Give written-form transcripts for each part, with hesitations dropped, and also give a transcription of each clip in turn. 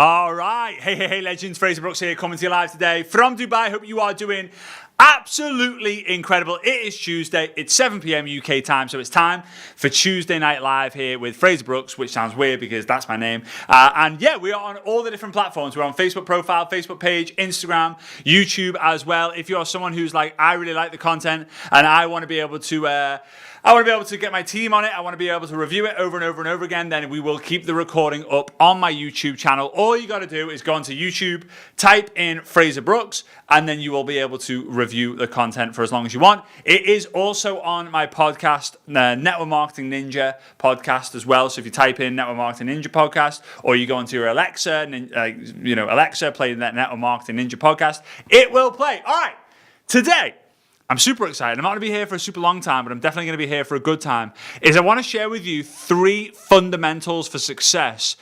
All right. Hey, legends. Fraser Brooks here, coming to you live today from Dubai. Hope you are doing absolutely incredible. It is Tuesday. It's 7 p.m. UK time, so it's time for Tuesday Night Live here with Fraser Brooks, which sounds weird because that's my name. And yeah, we are on all the different platforms. We're on Facebook profile, Facebook page, Instagram, YouTube as well. If you're someone who's like, I really like the content and I want to be able to... get my team on it. I want to be able to review it over and over and over again. Then we will keep the recording up on my YouTube channel. All you got to do is go onto YouTube, type in Fraser Brooks, and then you will be able to review the content for as long as you want. It is also on my podcast, Network Marketing Ninja podcast as well. So if you type in Network Marketing Ninja podcast, or you go onto your Alexa, Alexa, play that Network Marketing Ninja podcast, it will play. All right, today, I'm super excited. I'm not going to be here for a super long time, but I'm definitely going to be here for a good time. I want to share with you 3 fundamentals for success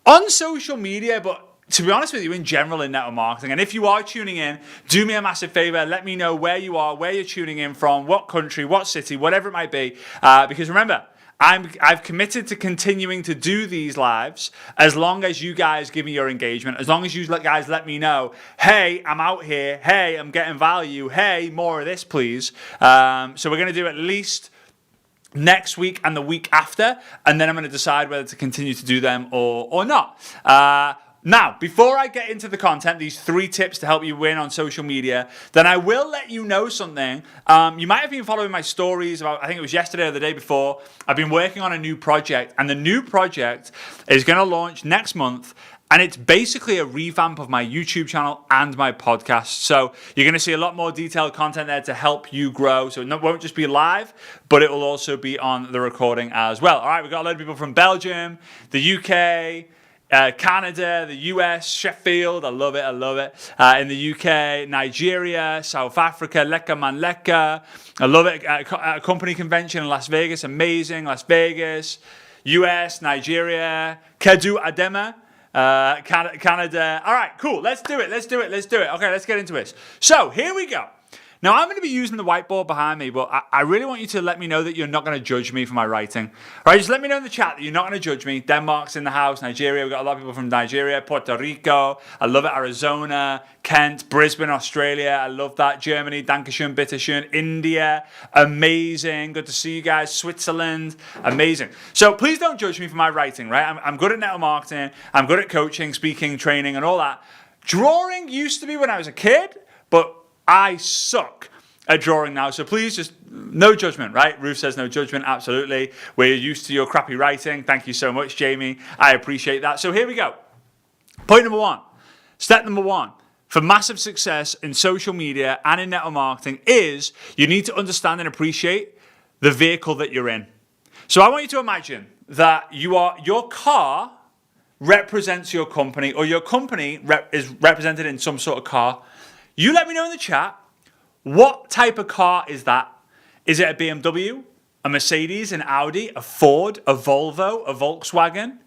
on social media, but to be honest with you, in general in network marketing. And if you are tuning in, do me a massive favor. Let me know where you are, where you're tuning in from, what country, what city, whatever it might be. Because remember, I've committed to continuing to do these lives as long as you guys give me your engagement, as long as you guys let me know, hey, I'm out here, hey, I'm getting value, hey, more of this, please. So we're going to do at least next week and the week after, and then I'm going to decide whether to continue to do them or not. Now, before I get into the content, these 3 tips to help you win on social media, then I will let you know something. You might have been following my stories about, I think it was yesterday or the day before. I've been working on a new project, and the new project is going to launch next month. And it's basically a revamp of my YouTube channel and my podcast. So you're going to see a lot more detailed content there to help you grow. So it won't just be live, but it will also be on the recording as well. All right, we've got a lot of people from Belgium, the UK, Canada, the US, Sheffield, I love it. In the UK, Nigeria, South Africa, Leka Man Leka, I love it. A company convention in Las Vegas, amazing, Las Vegas, US, Nigeria, Kedu Adema, Canada. All right, cool, let's do it. Okay, let's get into this. So, here we go. Now, I'm going to be using the whiteboard behind me, but I really want you to let me know that you're not going to judge me for my writing. All right, just let me know in the chat that you're not going to judge me. Denmark's in the house, Nigeria. We've got a lot of people from Nigeria, Puerto Rico. I love it, Arizona, Kent, Brisbane, Australia. I love that. Germany, Dankeschön, Bitteschön. India, amazing. Good to see you guys. Switzerland, amazing. So please don't judge me for my writing, right? I'm good at network marketing. I'm good at coaching, speaking, training, and all that. Drawing used to be when I was a kid, but I suck at drawing now, so please just no judgment, right? Ruth says no judgment, absolutely. We're used to your crappy writing. Thank you so much, Jamie. I appreciate that. So here we go. Point number 1. Step number 1 for massive success in social media and in network marketing is you need to understand and appreciate the vehicle that you're in. So I want you to imagine that your car represents your company, or your company is represented in some sort of car. You let me know in the chat, what type of car is that? Is it a BMW, a Mercedes, an Audi, a Ford, a Volvo, a Volkswagen?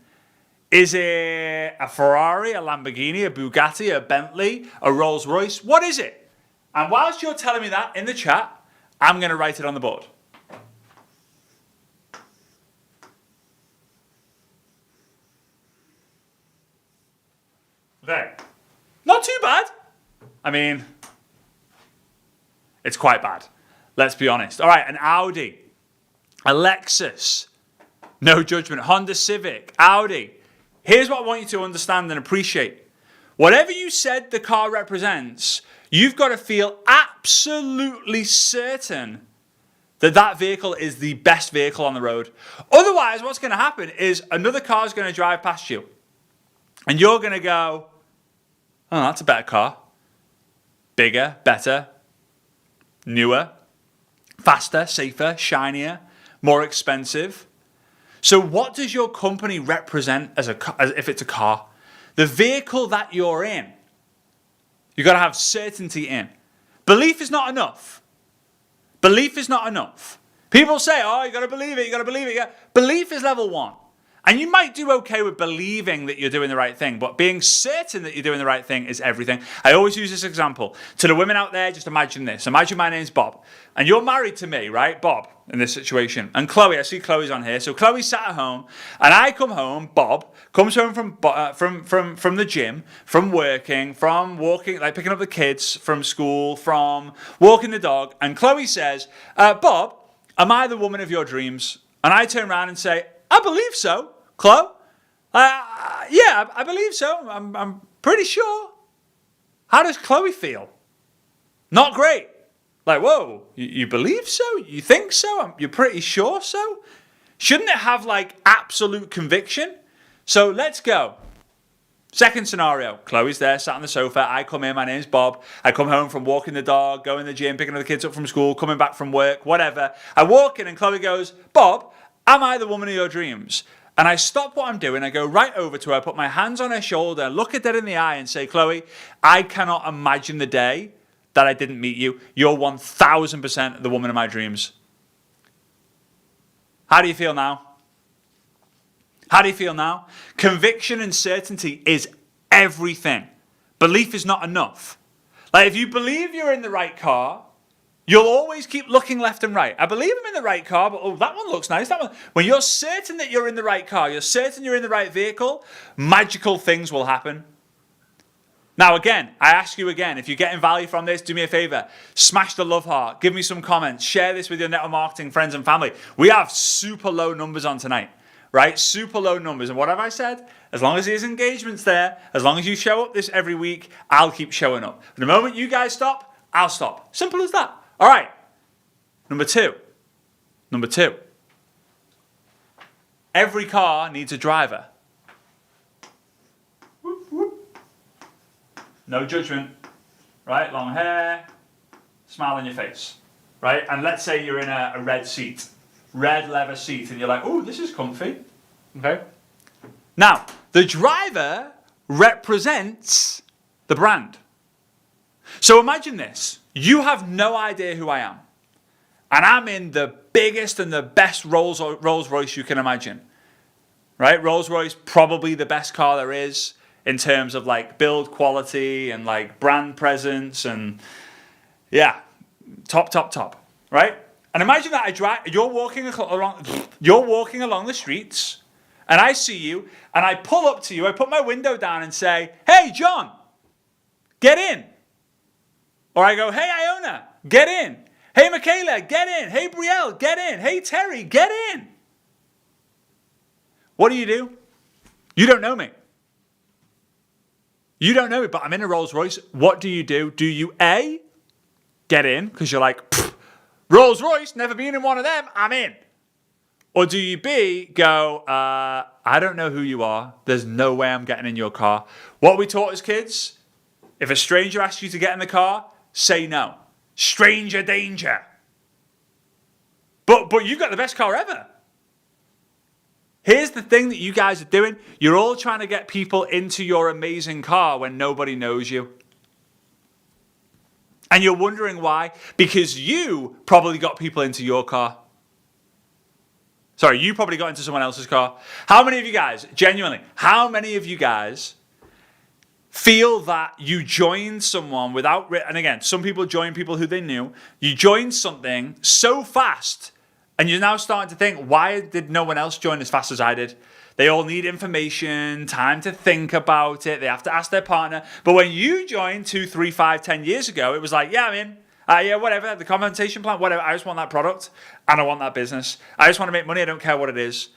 Is it a Ferrari, a Lamborghini, a Bugatti, a Bentley, a Rolls Royce? What is it? And whilst you're telling me that in the chat, I'm going to write it on the board. There. Not too bad. I mean, it's quite bad. Let's be honest. All right, an Audi, a Lexus, no judgment, Honda Civic, Audi. Here's what I want you to understand and appreciate. Whatever you said the car represents, you've got to feel absolutely certain that that vehicle is the best vehicle on the road. Otherwise, what's going to happen is another car is going to drive past you. And you're going to go, oh, that's a better car. Bigger, better, newer, faster, safer, shinier, more expensive. So what does your company represent as if it's a car? The vehicle that you're in. You've got to have certainty in. Belief is not enough. Belief is not enough. People say, oh, you got to believe it, you got to believe it. Belief is level 1. And you might do okay with believing that you're doing the right thing, but being certain that you're doing the right thing is everything. I always use this example. To the women out there, just imagine this. Imagine my name's Bob, and you're married to me, right? Bob, in this situation. And Chloe, I see Chloe's on here. So Chloe's sat at home, and I come home, Bob comes home from the gym, from working, from walking, like picking up the kids from school, from walking the dog, and Chloe says, Bob, am I the woman of your dreams? And I turn around and say, I believe so, Chloe. Yeah, I believe so. I'm pretty sure. How does Chloe feel? Not great. Like, whoa, you believe so? You think so? You're pretty sure so? Shouldn't it have like absolute conviction? So let's go. Second scenario. Chloe's there, sat on the sofa. I come in, my name's Bob. I come home from walking the dog, going to the gym, picking the kids up from school, coming back from work, whatever. I walk in and Chloe goes, Bob, am I the woman of your dreams? And I stop what I'm doing. I go right over to her, put my hands on her shoulder, look her dead in the eye and say, Chloe, I cannot imagine the day that I didn't meet you. You're 1,000% the woman of my dreams. How do you feel now? How do you feel now? Conviction and certainty is everything. Belief is not enough. Like if you believe you're in the right car, you'll always keep looking left and right. I believe I'm in the right car, but oh, that one looks nice. That one. When you're certain that you're in the right car, you're certain you're in the right vehicle, magical things will happen. Now again, I ask you again, if you're getting value from this, do me a favor. Smash the love heart. Give me some comments. Share this with your network marketing friends and family. We have super low numbers on tonight. Right? Super low numbers. And what have I said? As long as there's engagement's there, as long as you show up this every week, I'll keep showing up. The moment you guys stop, I'll stop. Simple as that. All right. Number two. Every car needs a driver. No judgment. Right? Long hair. Smile on your face. Right? And let's say you're in a red seat. Red leather seat, and you're like, oh, this is comfy. Okay. Now, the driver represents the brand. So imagine this. You have no idea who I am. And I'm in the biggest and the best Rolls Royce you can imagine. Right? Rolls Royce, probably the best car there is in terms of like build quality and like brand presence and yeah, top. Right? And imagine that you're walking along the streets, and I see you, and I pull up to you, I put my window down and say, hey, John, get in. Or I go, hey, Iona, get in. Hey, Michaela, get in. Hey, Brielle, get in. Hey, Terry, get in. What do? You don't know me. You don't know me, but I'm in a Rolls Royce. What do? Do you A, get in, because you're like, Rolls Royce, never been in one of them, I'm in. Or do you B, go, I don't know who you are. There's no way I'm getting in your car. What we taught as kids, if a stranger asks you to get in the car, say no. Stranger danger. But you've got the best car ever. Here's the thing that you guys are doing. You're all trying to get people into your amazing car when nobody knows you. And you're wondering why? Because you probably got people into your car. Sorry, you probably got into someone else's car. How many of you guys, genuinely, how many of you guys feel that you joined someone without, and again, some people join people who they knew, you joined something so fast, and you're now starting to think, why did no one else join as fast as I did? They all need information, time to think about it. They have to ask their partner. But when you joined 2, 3, 5, 10 years ago, it was like, yeah, I'm in. Yeah, whatever. The compensation plan, whatever. I just want that product and I want that business. I just want to make money. I don't care what it is.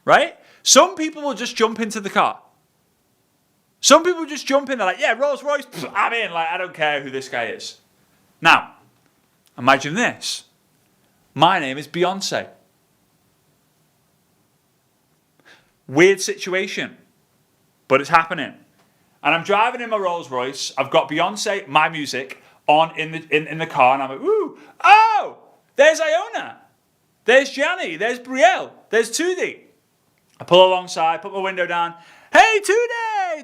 Right? Some people will just jump into the car. Some people just jump in. They're like, yeah, Rolls Royce, I'm in. Like, I don't care who this guy is. Now, imagine this. My name is Beyonce. Weird situation, but it's happening. And I'm driving in my Rolls Royce. I've got Beyonce, my music, on in the car, and I'm like, ooh, oh, there's Iona, there's Gianni, there's Brielle, there's Tootie. I pull alongside, put my window down. Hey, Tootie,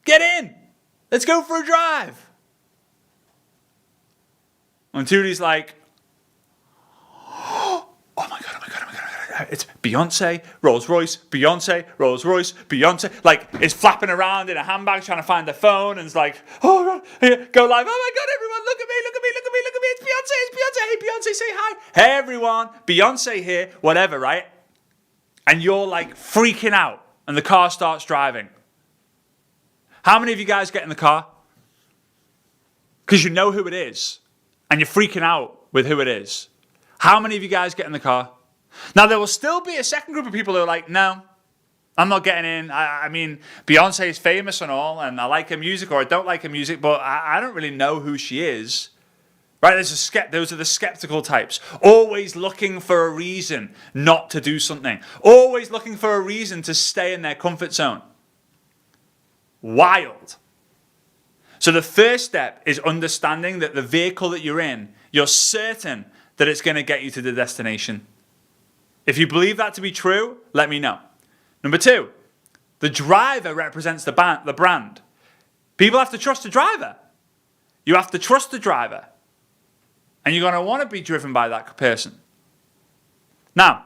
get in. Let's go for a drive. And Tootie's like, oh my God. it's Beyonce, Rolls Royce, Beyonce, Rolls Royce, Beyonce. Like, it's flapping around in a handbag trying to find their phone, and it's like, oh God, here, go live. Oh my God, everyone, look at me, look at me, look at me, look at me. It's Beyonce, it's Beyonce. Hey, Beyonce, say hi. Hey, everyone, Beyonce here, whatever, right? And you're like freaking out, and the car starts driving. How many of you guys get in the car? Because you know who it is, and you're freaking out with who it is. How many of you guys get in the car? Now, there will still be a second group of people who are like, no, I'm not getting in. I mean, Beyonce is famous and all, and I like her music, or I don't like her music, but I don't really know who she is. Right? Those are the skeptical types. Always looking for a reason not to do something. Always looking for a reason to stay in their comfort zone. Wild. So the first step is understanding that the vehicle that you're in, you're certain that it's going to get you to the destination. If you believe that to be true, let me know. Number 2, the driver represents the brand. People have to trust the driver. You have to trust the driver. And you're going to want to be driven by that person. Now,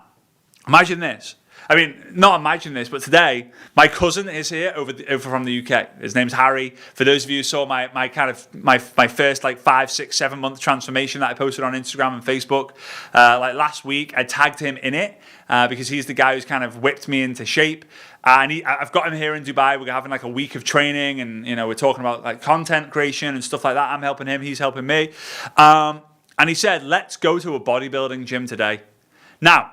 imagine this. I mean, not imagine this, but today, my cousin is here over from the UK. His name's Harry. For those of you who saw my first like 5, 6, 7 month transformation that I posted on Instagram and Facebook, like last week, I tagged him in it because he's the guy who's kind of whipped me into shape. And I've got him here in Dubai. We're having like a week of training, and we're talking about like content creation and stuff like that. I'm helping him. He's helping me. And he said, let's go to a bodybuilding gym today. Now,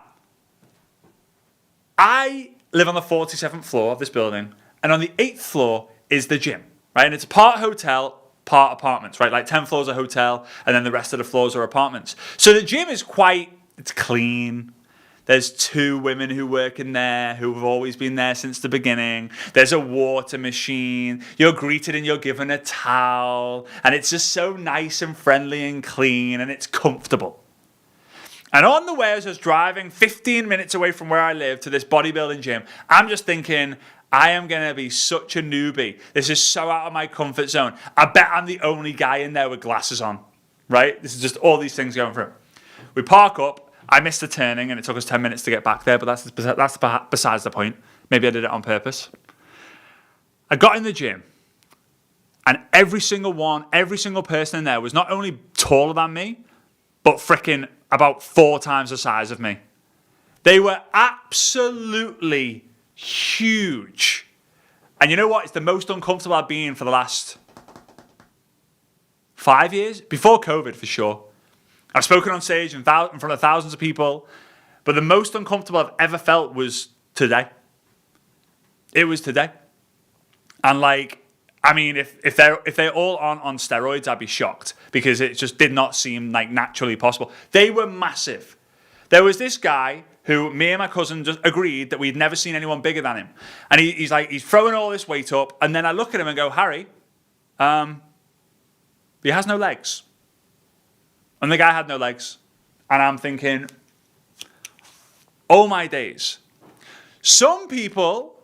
I live on the 47th floor of this building, and on the 8th floor is the gym, right? And it's part hotel, part apartments, right? Like 10 floors are hotel, and then the rest of the floors are apartments. So the gym is it's clean. There's 2 women who work in there who have always been there since the beginning. There's a water machine. You're greeted and you're given a towel. And it's just so nice and friendly and clean, and it's comfortable. And on the way, as I was driving 15 minutes away from where I live to this bodybuilding gym, I'm just thinking, I am going to be such a newbie. This is so out of my comfort zone. I bet I'm the only guy in there with glasses on, right? This is just all these things going through. We park up. I missed the turning, and it took us 10 minutes to get back there, but that's besides the point. Maybe I did it on purpose. I got in the gym, and every single person in there was not only taller than me, but freaking about 4 times the size of me. They were absolutely huge. And you know what? It's the most uncomfortable I've been for the last 5 years. Before COVID, for sure. I've spoken on stage in front of thousands of people, but the most uncomfortable I've ever felt was today. It was today. And like, I mean, if they're all on steroids, I'd be shocked, because it just did not seem like naturally possible. They were massive. There was this guy who me and my cousin just agreed that we'd never seen anyone bigger than him. And he's throwing all this weight up, and then I look at him and go, Harry, he has no legs. And the guy had no legs. And I'm thinking, oh my days. Some people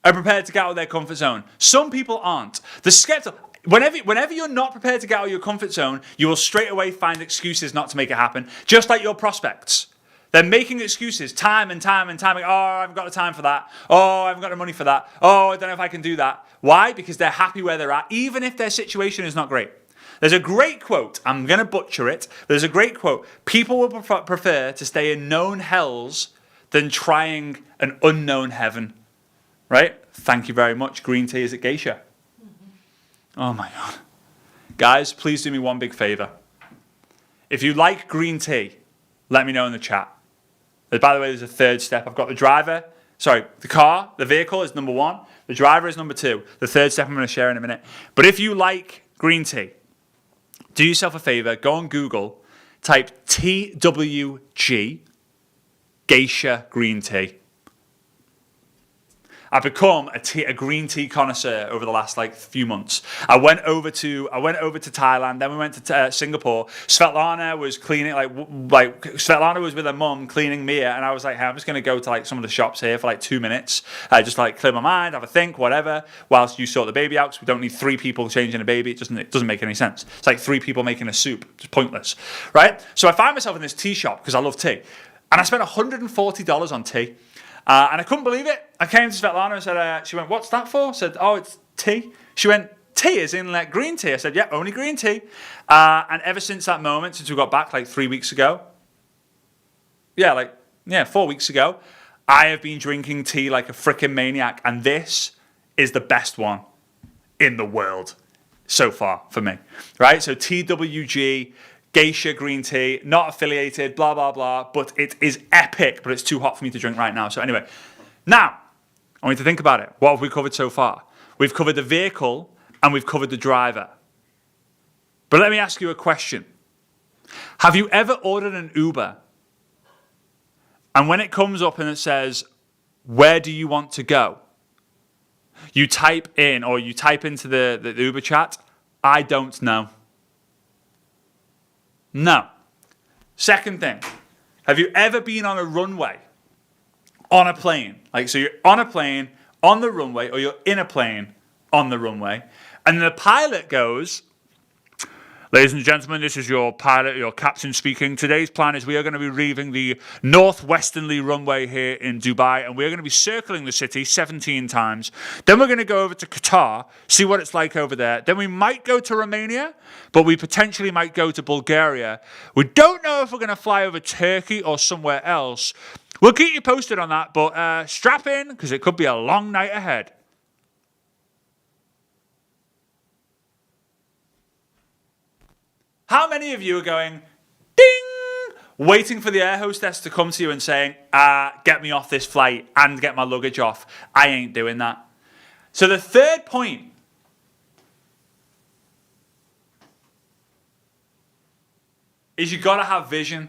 are prepared to get out of their comfort zone. Some people aren't. The skeptical. Whenever you're not prepared to get out of your comfort zone, you will straight away find excuses not to make it happen. Just like your prospects. They're making excuses time and time and time. Like, oh, I haven't got the time for that. Oh, I haven't got the money for that. Oh, I don't know if I can do that. Why? Because they're happy where they're at, even if their situation is not great. There's a great quote. I'm going to butcher it. There's a great quote. People will prefer to stay in known hells than trying an unknown heaven. Right? Thank you very much. Green tea is at Geisha. Oh my God. Guys, please do me one big favor. If you like green tea, let me know in the chat. By the way, there's a third step. I've got the car, the vehicle is number 1. The driver is number 2. The third step I'm going to share in a minute. But if you like green tea, do yourself a favor, go on Google, type TWG, Geisha green tea. I've become a green tea connoisseur over the last few months. I went over to Thailand, then we went to Singapore. Svetlana was cleaning, Svetlana was with her mum cleaning Mia, and I was like, hey, I'm just going to go to some of the shops here for 2 minutes, just clear my mind, have a think, whatever, whilst you sort the baby out, because we don't need 3 people changing a baby. It doesn't make any sense. It's like 3 people making a soup. It's pointless, right? So I find myself in this tea shop because I love tea. And I spent $140 on tea. And I couldn't believe it. I came to Svetlana and said, she went, what's that for? I said, oh, it's tea. She went, tea is in like green tea. I said, yeah, only green tea. And ever since that moment, since we got back like 3 weeks ago, 4 weeks ago, I have been drinking tea like a freaking maniac. And this is the best one in the world so far for me, right? So TWG, Geisha green tea, not affiliated, blah, blah, blah, but it is epic, but it's too hot for me to drink right now. So anyway, now, I want you to think about it. What have we covered so far? We've covered the vehicle and we've covered the driver. But let me ask you a question. Have you ever ordered an Uber and when it comes up and it says, where do you want to go? You type into the Uber chat, I don't know. No. Second thing, have you ever been on a runway, on a plane? Like, so you're on a plane, on the runway, or you're in a plane, on the runway, and the pilot goes, ladies and gentlemen, this is your pilot, your captain speaking. Today's plan is we are going to be leaving the northwesternly runway here in Dubai, and we're going to be circling the city 17 times. Then we're going to go over to Qatar, see what it's like over there. Then we might go to Romania, but we potentially might go to Bulgaria. We don't know if we're going to fly over Turkey or somewhere else. We'll keep you posted on that, but strap in, because it could be a long night ahead. How many of you are going, ding, waiting for the air hostess to come to you and saying, get me off this flight and get my luggage off? I ain't doing that. So the third point is you got to have vision.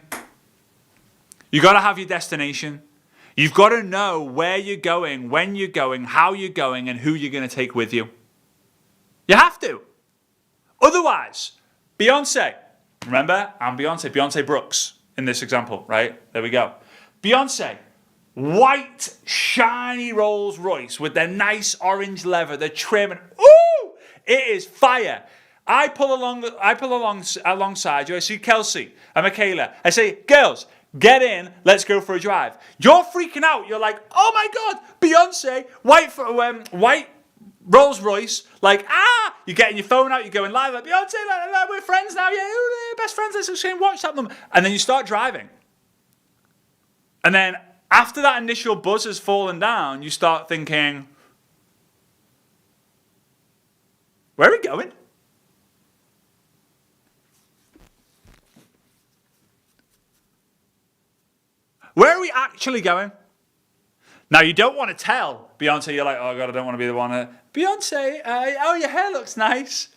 You got to have your destination. You've got to know where you're going, when you're going, how you're going, and who you're going to take with you. You have to. Otherwise, Beyonce, remember? I'm Beyonce Brooks in this example, right? There we go. Beyonce, white, shiny Rolls Royce with their nice orange leather, the trim, and ooh, it is fire. I pull alongside you. I see Kelsey and Michaela. I say, girls, get in. Let's go for a drive. You're freaking out. You're like, oh my God, Beyonce, white Rolls Royce, like, you're getting your phone out, you're going live, like, Beyonce, we're friends now, yeah, best friends, let's exchange WhatsApp them. And then you start driving. And then after that initial buzz has fallen down, you start thinking, where are we going? Where are we actually going? Now, you don't want to tell Beyonce, you're like, oh God, I don't want to be the one. Beyonce, oh, your hair looks nice.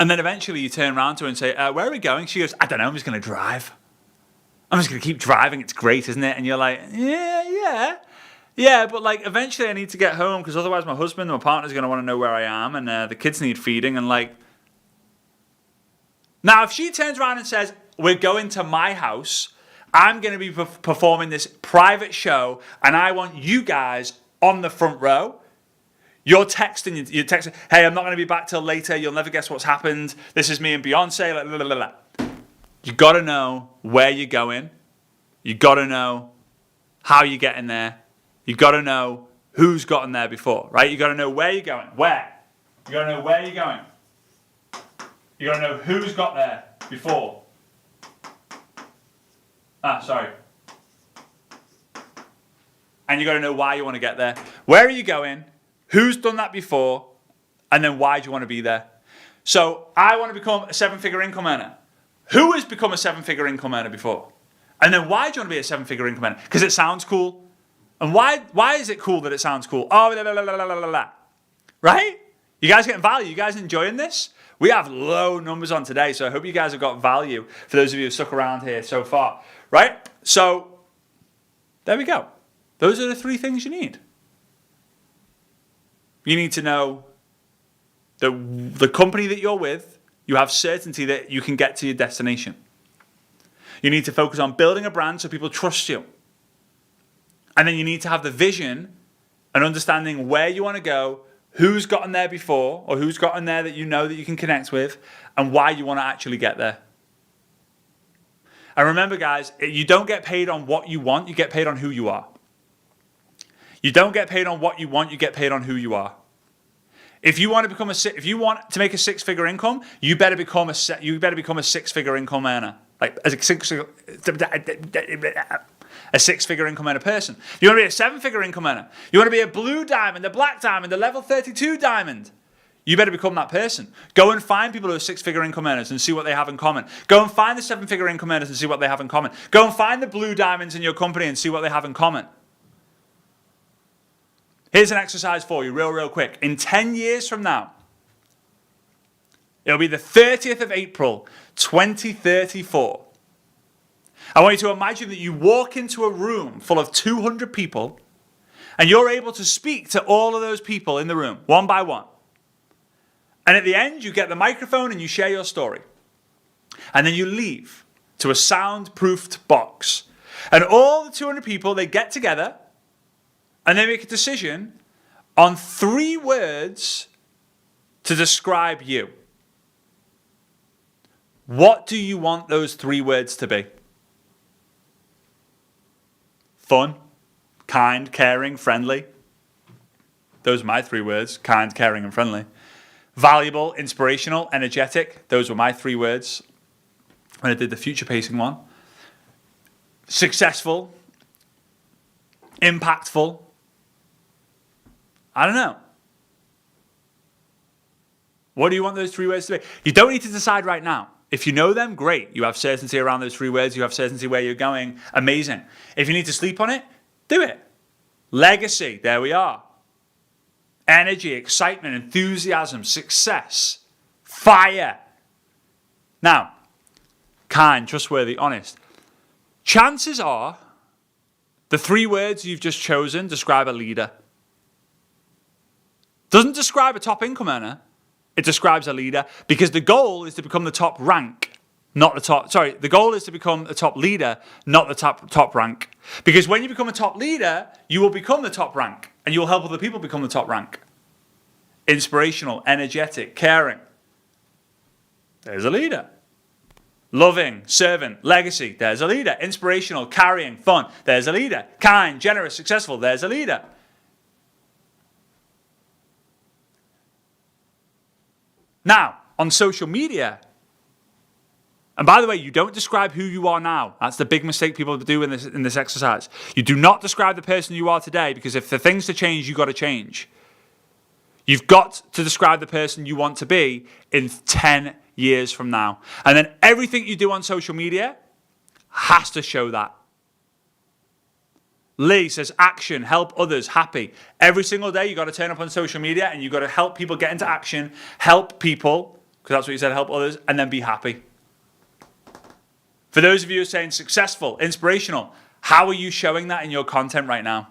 And then eventually you turn around to her and say, where are we going? She goes, I don't know, I'm just going to drive. I'm just going to keep driving. It's great, isn't it? And you're like, yeah, but like eventually I need to get home because otherwise my husband and my partner's going to want to know where I am and the kids need feeding and like. Now, if she turns around and says, we're going to my house, I'm going to be performing this private show, and I want you guys on the front row. You're texting, hey, I'm not going to be back till later. You'll never guess what's happened. This is me and Beyonce. Blah, blah, blah, blah. You got to know where you're going. You got to know how you're getting there. You got to know who's gotten there before, right? You got to know where you're going. Where? You got to know where you're going. You got to know who's got there before. Sorry. And you got to know why you want to get there. Where are you going? Who's done that before? And then why do you want to be there? So I want to become a 7-figure income earner. Who has become a 7-figure income earner before? And then why do you want to be a 7-figure income earner? Because it sounds cool. And why is it cool that it sounds cool? Oh, blah, blah, blah, blah, blah, blah. Right? You guys getting value? You guys enjoying this? We have low numbers on today, so I hope you guys have got value for those of you who stuck around here so far. Right? So, there we go. Those are the 3 things you need. You need to know the company that you're with, you have certainty that you can get to your destination. You need to focus on building a brand so people trust you. And then you need to have the vision and understanding where you want to go, who's gotten there before, or who's gotten there that you know that you can connect with, and why you want to actually get there. And remember, guys, you don't get paid on what you want, you get paid on who you are. You don't get paid on what you want, you get paid on who you are. If you want to make a six-figure income, you better become a six-figure income earner, like a six-figure income earner person. You want to be a seven-figure income earner. You want to be a blue diamond, a black diamond, a level 32 diamond. You better become that person. Go and find people who are six-figure income earners and see what they have in common. Go and find the seven-figure income earners and see what they have in common. Go and find the blue diamonds in your company and see what they have in common. Here's an exercise for you, real quick. In 10 years from now, it'll be the 30th of April, 2034. I want you to imagine that you walk into a room full of 200 people, and you're able to speak to all of those people in the room, one by one. And at the end, you get the microphone and you share your story. And then you leave to a soundproofed box. And all the 200 people, they get together, and they make a decision on 3 words to describe you. What do you want those 3 words to be? Fun, kind, caring, friendly. Those are my 3 words, kind, caring, and friendly. Valuable, inspirational, energetic. Those were my 3 words when I did the future pacing one. Successful, impactful. I don't know. What do you want those 3 words to be? You don't need to decide right now. If you know them, great. You have certainty around those 3 words. You have certainty where you're going. Amazing. If you need to sleep on it, do it. Legacy. There we are. Energy, excitement, enthusiasm, success, fire. Now, kind, trustworthy, honest. Chances are the 3 words you've just chosen describe a leader. Doesn't describe a top income earner. It describes a leader, because the goal is to become the top rank, not the top. Sorry, the goal is to become a top leader, not the top rank. Because when you become a top leader, you will become the top rank, and you will help other people become the top rank. Inspirational, energetic, caring. There's a leader. Loving, servant, legacy. There's a leader. Inspirational, carrying, fun. There's a leader. Kind, generous, successful. There's a leader. Now, on social media, and by the way, you don't describe who you are now. That's the big mistake people do in this exercise. You do not describe the person you are today, because if the things to change, you've got to change. You've got to describe the person you want to be in 10 years from now. And then everything you do on social media has to show that. Lee says action, help others, happy. Every single day you've got to turn up on social media and you've got to help people get into action, help people, because that's what you said, help others, and then be happy. For those of you who are saying successful, inspirational, how are you showing that in your content right now?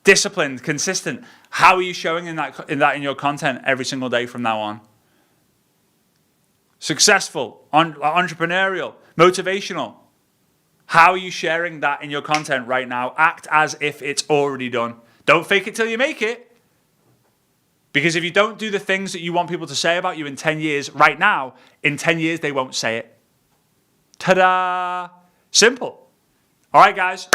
Disciplined, consistent, how are you showing that in your content every single day from now on? Successful, entrepreneurial, motivational. How are you sharing that in your content right now? Act as if it's already done. Don't fake it till you make it. Because if you don't do the things that you want people to say about you in 10 years right now, in 10 years they won't say it. Ta-da! Simple. All right, guys.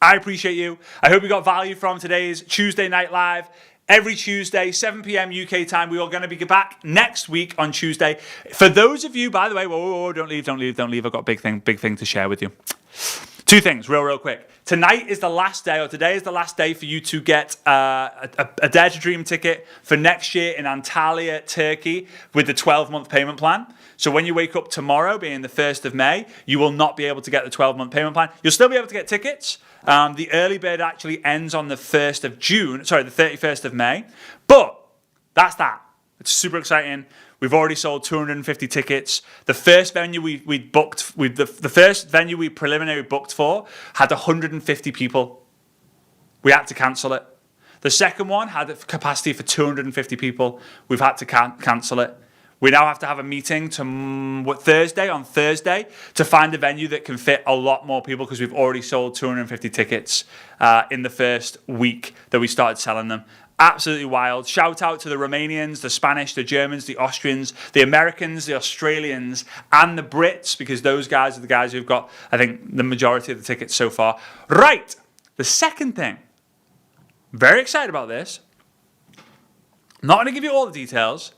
I appreciate you. I hope you got value from today's Tuesday Night Live. Every Tuesday, 7 p.m. UK time. We are going to be back next week on Tuesday. For those of you, by the way, whoa, don't leave. I've got a big thing to share with you. 2 things, real quick. Tonight is the last day, or today is the last day for you to get a Dare to Dream ticket for next year in Antalya, Turkey, with the 12-month payment plan. So when you wake up tomorrow, being the 1st of May, you will not be able to get the 12-month payment plan. You'll still be able to get tickets. The early bird actually ends on the 1st of June, the 31st of May. But that's that. It's super exciting. We've already sold 250 tickets. The first venue we booked, the first venue we preliminary booked for had 150 people. We had to cancel it. The second one had a capacity for 250 people. We've had to cancel it. We now have to have a meeting on Thursday, to find a venue that can fit a lot more people, because we've already sold 250 tickets in the first week that we started selling them. Absolutely wild. Shout out to the Romanians, the Spanish, the Germans, the Austrians, the Americans, the Australians, and the Brits, because those guys are the guys who've got, I think, the majority of the tickets so far. Right. The second thing. Very excited about this. Not going to give you all the details,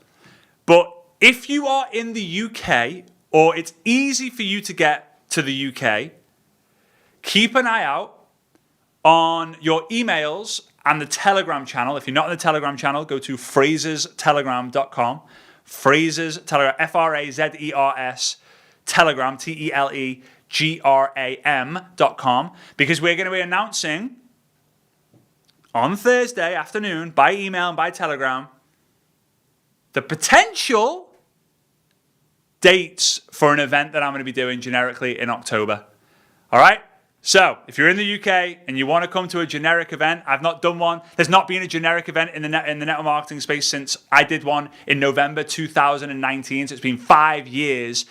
but if you are in the UK or it's easy for you to get to the UK, keep an eye out on your emails and the Telegram channel. If you're not in the Telegram channel, go to FrazersTelegram.com. Fraser's Telegram, F-R-A-Z-E-R-S, Telegram, Telegram.com, because we're going to be announcing on Thursday afternoon by email and by Telegram the potential dates for an event that I'm going to be doing generically in October. All right? So, if you're in the UK and you want to come to a generic event, I've not done one. There's not been a generic event in the network marketing space since I did one in November 2019. So it's been 5 years.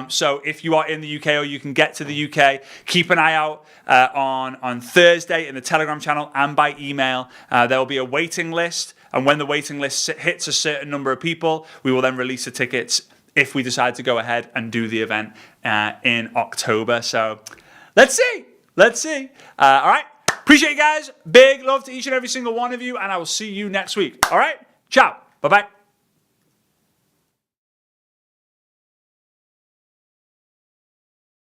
So if you are in the UK or you can get to the UK, keep an eye out on Thursday in the Telegram channel and by email. There will be a waiting list. And when the waiting list hits a certain number of people, we will then release the tickets if we decide to go ahead and do the event in October. So let's see. All right. Appreciate you guys. Big love to each and every single one of you. And I will see you next week. All right. Ciao. Bye-bye.